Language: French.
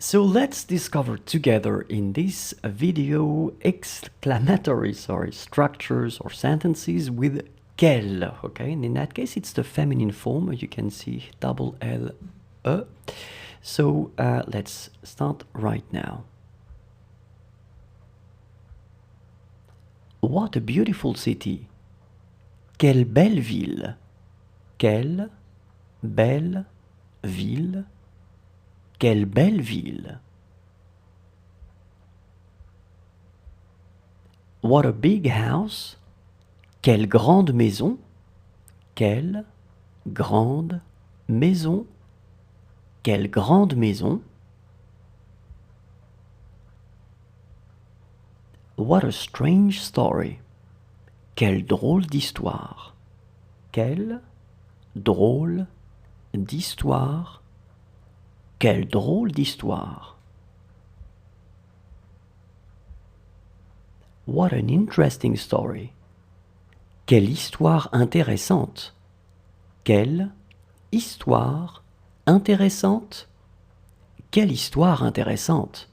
So let's discover together in this video exclamatory structures or sentences with quelle, okay? And in that case, it's the feminine form. You can see double L, E. So let's start right now. What a beautiful city! Quelle belle ville! Quelle belle ville! Quelle belle ville! What a big house! Quelle grande maison! Quelle grande maison! Quelle grande maison! What a strange story! Quelle drôle d'histoire! Quelle drôle d'histoire! Quelle drôle d'histoire! What an interesting story! Quelle histoire intéressante! Quelle histoire intéressante! Quelle histoire intéressante!